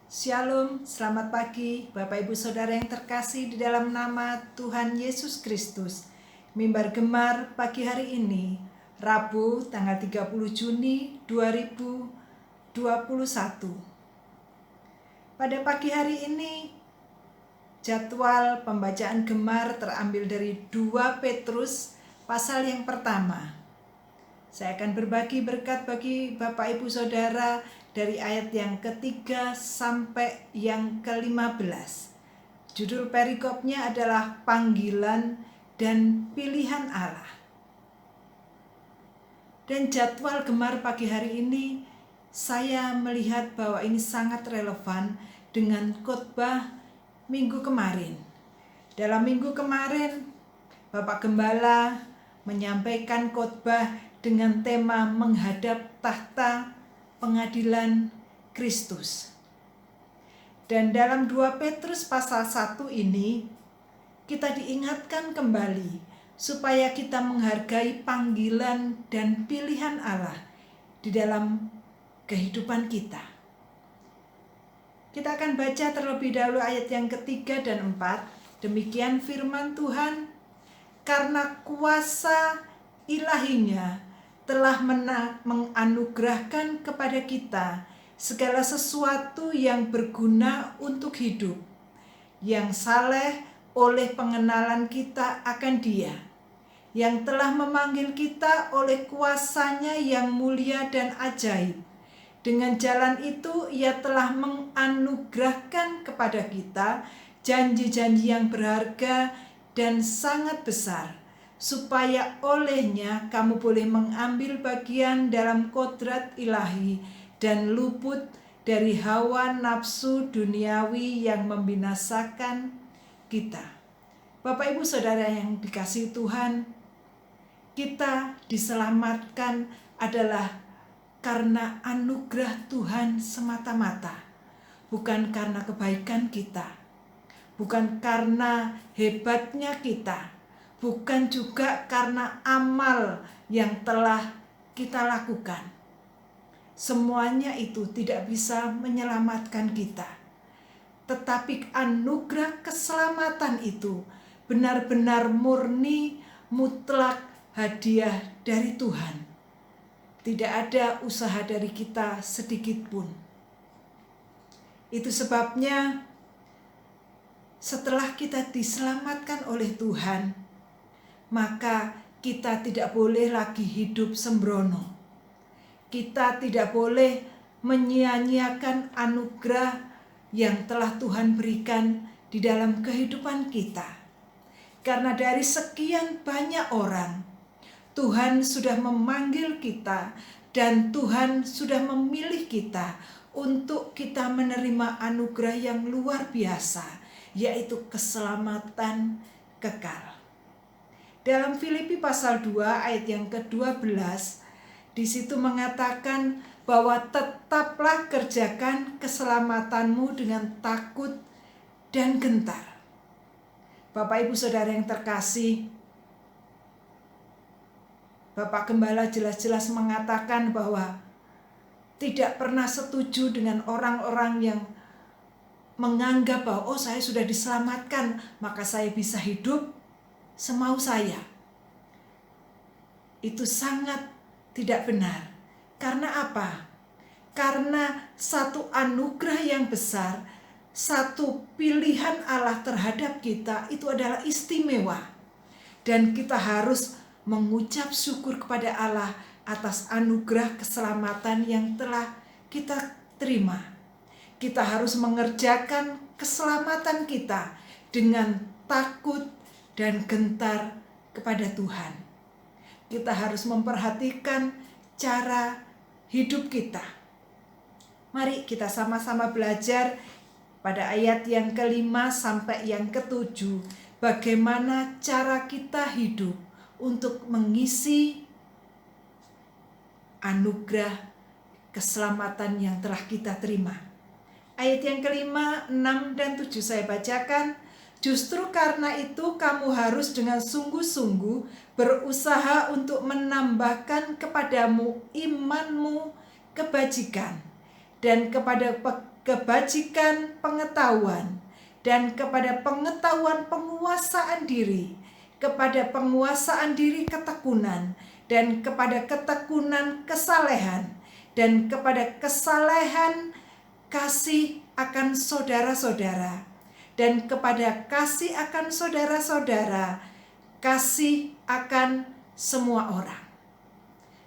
Shalom, selamat pagi Bapak Ibu Saudara yang terkasih di dalam nama Tuhan Yesus Kristus. Mimbar Gemar pagi hari ini, Rabu tanggal 30 Juni 2021. Pada pagi hari ini, jadwal pembacaan Gemar terambil dari 2 Petrus pasal yang pertama. Saya akan berbagi berkat bagi Bapak Ibu Saudara dari ayat yang ketiga sampai yang ke-15. Judul perikopnya adalah panggilan dan pilihan Allah. Dan jadwal Gemar pagi hari ini saya melihat bahwa ini sangat relevan dengan khotbah minggu kemarin. Dalam minggu kemarin Bapak Gembala menyampaikan khotbah dengan tema menghadap tahta pengadilan Kristus. Dan dalam 2 Petrus pasal 1 ini kita diingatkan kembali supaya kita menghargai panggilan dan pilihan Allah di dalam kehidupan kita. Kita akan baca terlebih dahulu ayat yang ketiga dan 4. Demikian firman Tuhan, karena kuasa ilahinya telah menganugerahkan kepada kita segala sesuatu yang berguna untuk hidup, yang saleh oleh pengenalan kita akan Dia, yang telah memanggil kita oleh kuasanya yang mulia dan ajaib. Dengan jalan itu Ia telah menganugerahkan kepada kita janji-janji yang berharga dan sangat besar, supaya olehnya kamu boleh mengambil bagian dalam kodrat ilahi dan luput dari hawa nafsu duniawi yang membinasakan kita. Bapak Ibu Saudara yang dikasihi Tuhan, kita diselamatkan adalah karena anugerah Tuhan semata-mata, bukan karena kebaikan kita, bukan karena hebatnya kita, bukan juga karena amal yang telah kita lakukan. Semuanya itu tidak bisa menyelamatkan kita. Tetapi anugerah keselamatan itu benar-benar murni, mutlak hadiah dari Tuhan. Tidak ada usaha dari kita sedikit pun. Itu sebabnya setelah kita diselamatkan oleh Tuhan, maka kita tidak boleh lagi hidup sembrono. Kita tidak boleh menyia-nyiakan anugerah yang telah Tuhan berikan di dalam kehidupan kita. Karena dari sekian banyak orang, Tuhan sudah memanggil kita dan Tuhan sudah memilih kita untuk kita menerima anugerah yang luar biasa, yaitu keselamatan kekal. Dalam Filipi pasal 2 ayat yang ke-12, di situ mengatakan bahwa tetaplah kerjakan keselamatanmu dengan takut dan gentar. Bapak Ibu Saudara yang terkasih, Bapak Gembala jelas-jelas mengatakan bahwa tidak pernah setuju dengan orang-orang yang menganggap bahwa saya sudah diselamatkan, maka saya bisa hidup semau saya. Itu sangat tidak benar. Karena apa? Karena satu anugerah yang besar, satu pilihan Allah terhadap kita itu adalah istimewa. Dan kita harus mengucap syukur kepada Allah atas anugerah keselamatan yang telah kita terima. Kita harus mengerjakan keselamatan kita dengan takut dan gentar kepada Tuhan. Kita harus memperhatikan cara hidup kita. Mari kita sama-sama belajar pada ayat yang ke-5 sampai yang ke-7, bagaimana cara kita hidup untuk mengisi anugerah keselamatan yang telah kita terima. Ayat yang ke-5, 6, dan 7 saya bacakan. Justru karena itu kamu harus dengan sungguh-sungguh berusaha untuk menambahkan kepadamu imanmu kebajikan, dan kepada kebajikan pengetahuan, dan kepada pengetahuan penguasaan diri, kepada penguasaan diri ketekunan, dan kepada ketekunan kesalehan, dan kepada kesalehan kasih akan saudara-saudara, dan kepada kasih akan saudara-saudara, kasih akan semua orang.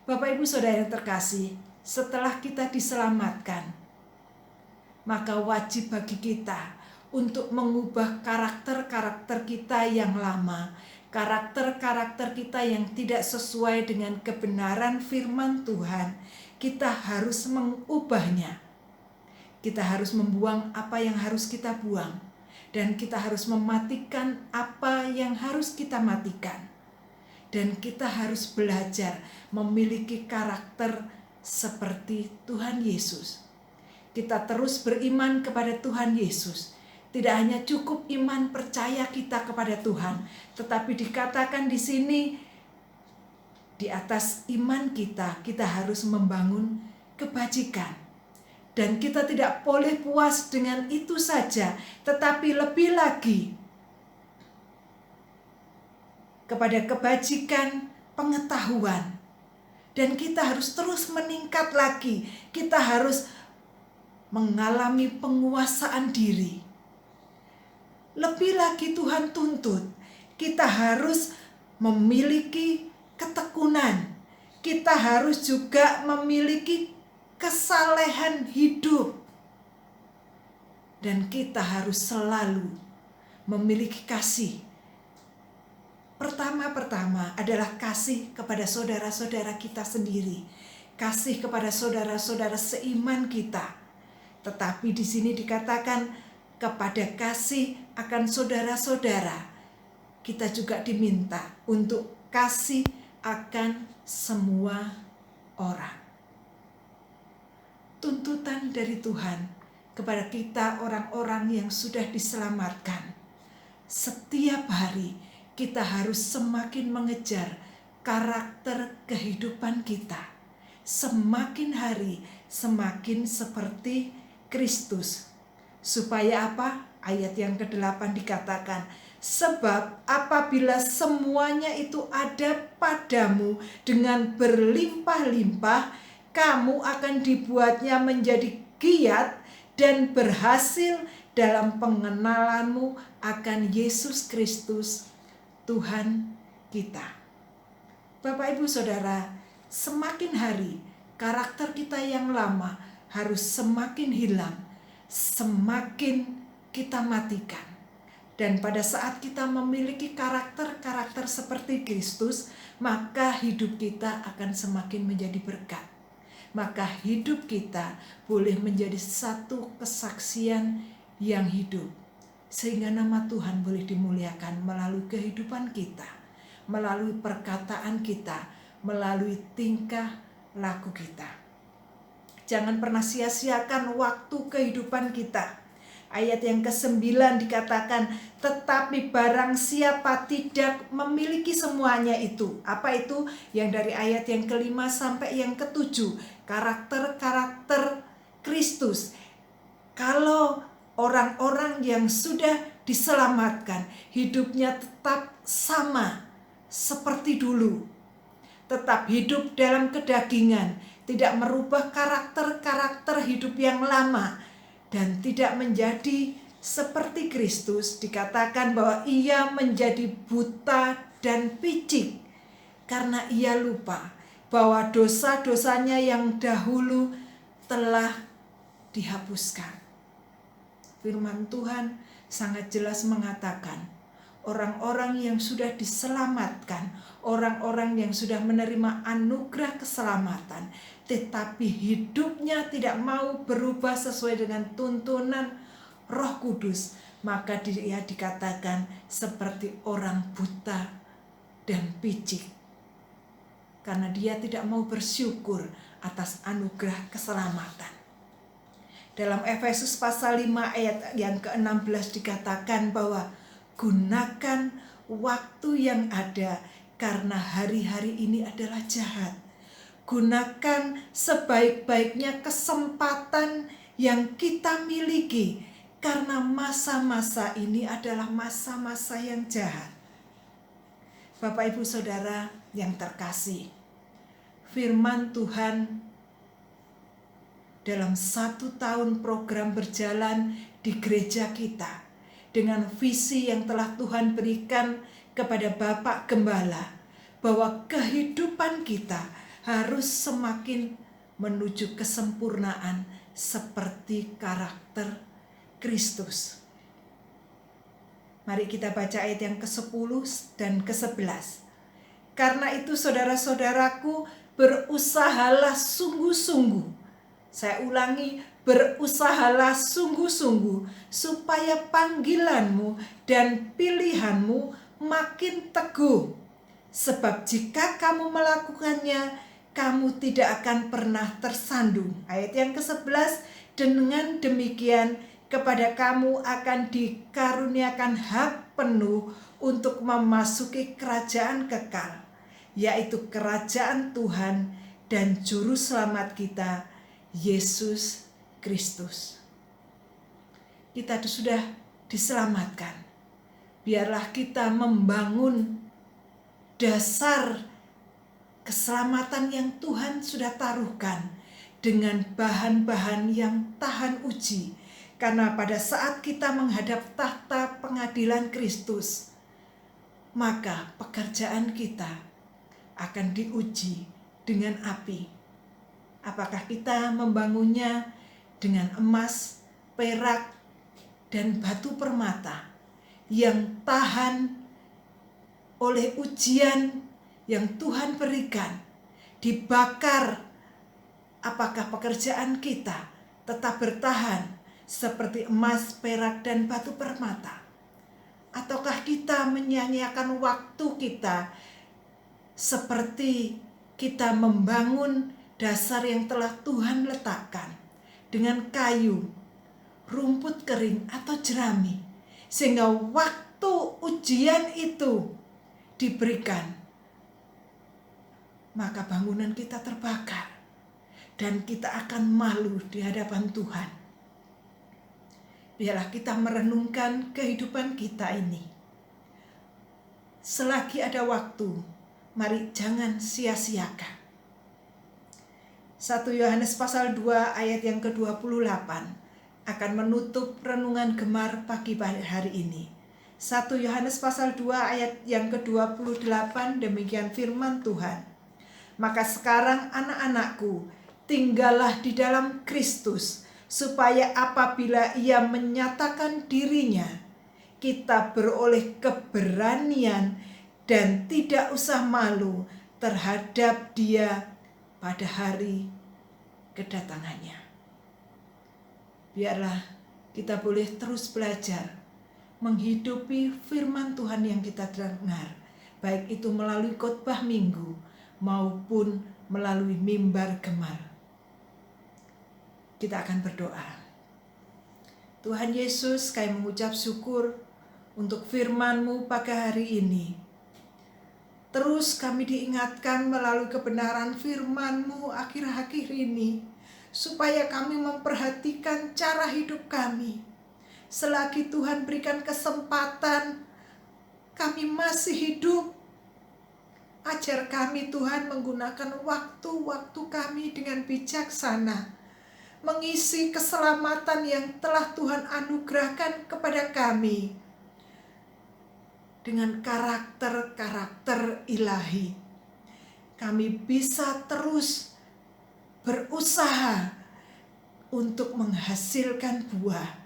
Bapak Ibu Saudara yang terkasih, setelah kita diselamatkan, maka wajib bagi kita untuk mengubah karakter-karakter kita yang lama, karakter-karakter kita yang tidak sesuai dengan kebenaran firman Tuhan. Kita harus mengubahnya. Kita harus membuang apa yang harus kita buang, dan kita harus mematikan apa yang harus kita matikan. Dan kita harus belajar memiliki karakter seperti Tuhan Yesus. Kita terus beriman kepada Tuhan Yesus. Tidak hanya cukup iman percaya kita kepada Tuhan, tetapi dikatakan di sini, di atas iman kita, kita harus membangun kebajikan. Dan kita tidak boleh puas dengan itu saja, tetapi lebih lagi kepada kebajikan pengetahuan. Dan kita harus terus meningkat lagi. Kita harus mengalami penguasaan diri. Lebih lagi Tuhan tuntut, kita harus memiliki ketekunan. Kita harus juga memiliki kesalehan hidup. Dan kita harus selalu memiliki kasih. Pertama-pertama adalah kasih kepada saudara-saudara kita sendiri, kasih kepada saudara-saudara seiman kita. Tetapi di sini dikatakan kepada kasih akan saudara-saudara, kita juga diminta untuk kasih akan semua orang. Tuntutan dari Tuhan kepada kita orang-orang yang sudah diselamatkan, setiap hari kita harus semakin mengejar karakter kehidupan kita. Semakin hari semakin seperti Kristus. Supaya apa? Ayat yang ke-8 dikatakan, sebab apabila semuanya itu ada padamu dengan berlimpah-limpah, kamu akan dibuatnya menjadi giat dan berhasil dalam pengenalanmu akan Yesus Kristus Tuhan kita. Bapak Ibu Saudara, semakin hari karakter kita yang lama harus semakin hilang, semakin kita matikan. Dan pada saat kita memiliki karakter-karakter seperti Kristus, maka hidup kita akan semakin menjadi berkat. Maka hidup kita boleh menjadi satu kesaksian yang hidup, sehingga nama Tuhan boleh dimuliakan melalui kehidupan kita, melalui perkataan kita, melalui tingkah laku kita. Jangan pernah sia-siakan waktu kehidupan kita. Ayat yang ke-9 dikatakan, tetapi barang siapa tidak memiliki semuanya itu. Apa itu? Yang dari ayat yang ke-5 sampai yang ke-7. Karakter-karakter Kristus. Kalau orang-orang yang sudah diselamatkan, hidupnya tetap sama seperti dulu. Tetap hidup dalam kedagingan, tidak merubah karakter-karakter hidup yang lama, dan tidak menjadi seperti Kristus. Dikatakan bahwa ia menjadi buta dan picik karena ia lupa bahwa dosa-dosanya yang dahulu telah dihapuskan. Firman Tuhan sangat jelas mengatakan, orang-orang yang sudah diselamatkan, orang-orang yang sudah menerima anugerah keselamatan, tetapi hidupnya tidak mau berubah sesuai dengan tuntunan Roh Kudus, maka dia dikatakan seperti orang buta dan picik. Karena dia tidak mau bersyukur atas anugerah keselamatan. Dalam Efesus pasal 5 ayat yang ke-16 dikatakan bahwa gunakan waktu yang ada karena hari-hari ini adalah jahat. Gunakan sebaik-baiknya kesempatan yang kita miliki, karena masa-masa ini adalah masa-masa yang jahat. Bapak Ibu Saudara yang terkasih, firman Tuhan dalam 1 tahun program berjalan di gereja kita, dengan visi yang telah Tuhan berikan kepada Bapak Gembala, bahwa kehidupan kita harus semakin menuju kesempurnaan seperti karakter Kristus. Mari kita baca ayat yang ke-10 dan ke-11. Karena itu saudara-saudaraku, berusahalah sungguh-sungguh. Saya ulangi, berusahalah sungguh-sungguh supaya panggilanmu dan pilihanmu makin teguh. Sebab jika kamu melakukannya, kamu tidak akan pernah tersandung. Ayat yang ke-11, dengan demikian kepada kamu akan dikaruniakan hak penuh untuk memasuki kerajaan kekal, yaitu kerajaan Tuhan dan Juru Selamat kita, Yesus Kristus. Kita sudah diselamatkan. Biarlah kita membangun dasar keselamatan yang Tuhan sudah taruhkan dengan bahan-bahan yang tahan uji. Karena pada saat kita menghadap tahta pengadilan Kristus, maka pekerjaan kita akan diuji dengan api. Apakah kita membangunnya dengan emas, perak, dan batu permata yang tahan oleh ujian yang Tuhan berikan, dibakar? Apakah pekerjaan kita tetap bertahan seperti emas, perak, dan batu permata? Ataukah kita menyia-nyiakan waktu kita seperti kita membangun dasar yang telah Tuhan letakkan dengan kayu, rumput kering, atau jerami, sehingga waktu ujian itu diberikan, maka bangunan kita terbakar dan kita akan malu di hadapan Tuhan. Biarlah kita merenungkan kehidupan kita ini. Selagi ada waktu, mari jangan sia-siakan. 1 Yohanes pasal 2 ayat yang ke-28 akan menutup renungan gemar pagi hari ini. 1 Yohanes pasal 2 ayat yang ke-28, demikian firman Tuhan. Maka sekarang anak-anakku, tinggallah di dalam Kristus, supaya apabila ia menyatakan dirinya, kita beroleh keberanian dan tidak usah malu terhadap dia pada hari kedatangannya. Biarlah kita boleh terus belajar menghidupi firman Tuhan yang kita dengar, baik itu melalui khotbah minggu maupun melalui mimbar gemar. Kita akan berdoa. Tuhan Yesus, kami mengucap syukur untuk firman-Mu pagi hari ini. Terus kami diingatkan melalui kebenaran firman-Mu akhir-akhir ini, supaya kami memperhatikan cara hidup kami. Selagi Tuhan berikan kesempatan, kami masih hidup. Ajar kami Tuhan menggunakan waktu-waktu kami dengan bijaksana, mengisi keselamatan yang telah Tuhan anugerahkan kepada kami dengan karakter-karakter ilahi. Kami bisa terus berusaha untuk menghasilkan buah,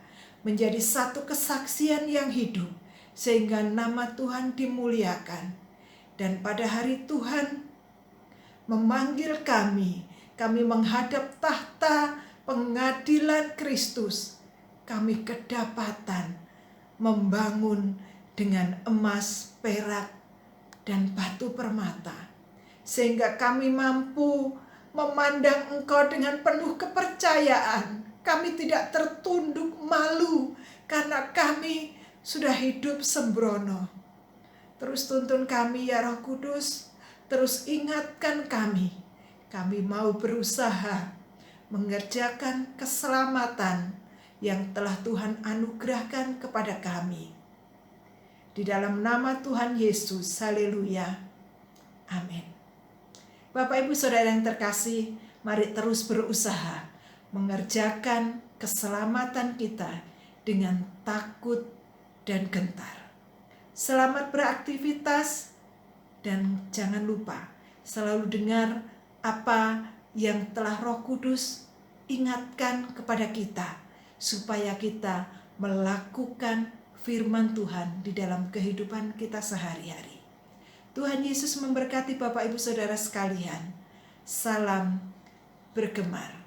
menjadi satu kesaksian yang hidup, sehingga nama Tuhan dimuliakan. Dan pada hari Tuhan memanggil kami menghadap tahta pengadilan Kristus, kami kedapatan membangun dengan emas, perak, dan batu permata, sehingga kami mampu memandang Engkau dengan penuh kepercayaan. Kami tidak tertunduk malu karena kami sudah hidup sembrono. Terus tuntun kami ya Roh Kudus, terus ingatkan kami. Kami mau berusaha mengerjakan keselamatan yang telah Tuhan anugerahkan kepada kami. Di dalam nama Tuhan Yesus, haleluya, amin. Bapak Ibu Saudara yang terkasih, mari terus berusaha mengerjakan keselamatan kita dengan takut dan gentar. Selamat beraktivitas dan jangan lupa selalu dengar apa yang telah Roh Kudus ingatkan kepada kita supaya kita melakukan firman Tuhan di dalam kehidupan kita sehari-hari. Tuhan Yesus memberkati Bapak Ibu Saudara sekalian. Salam bergemar.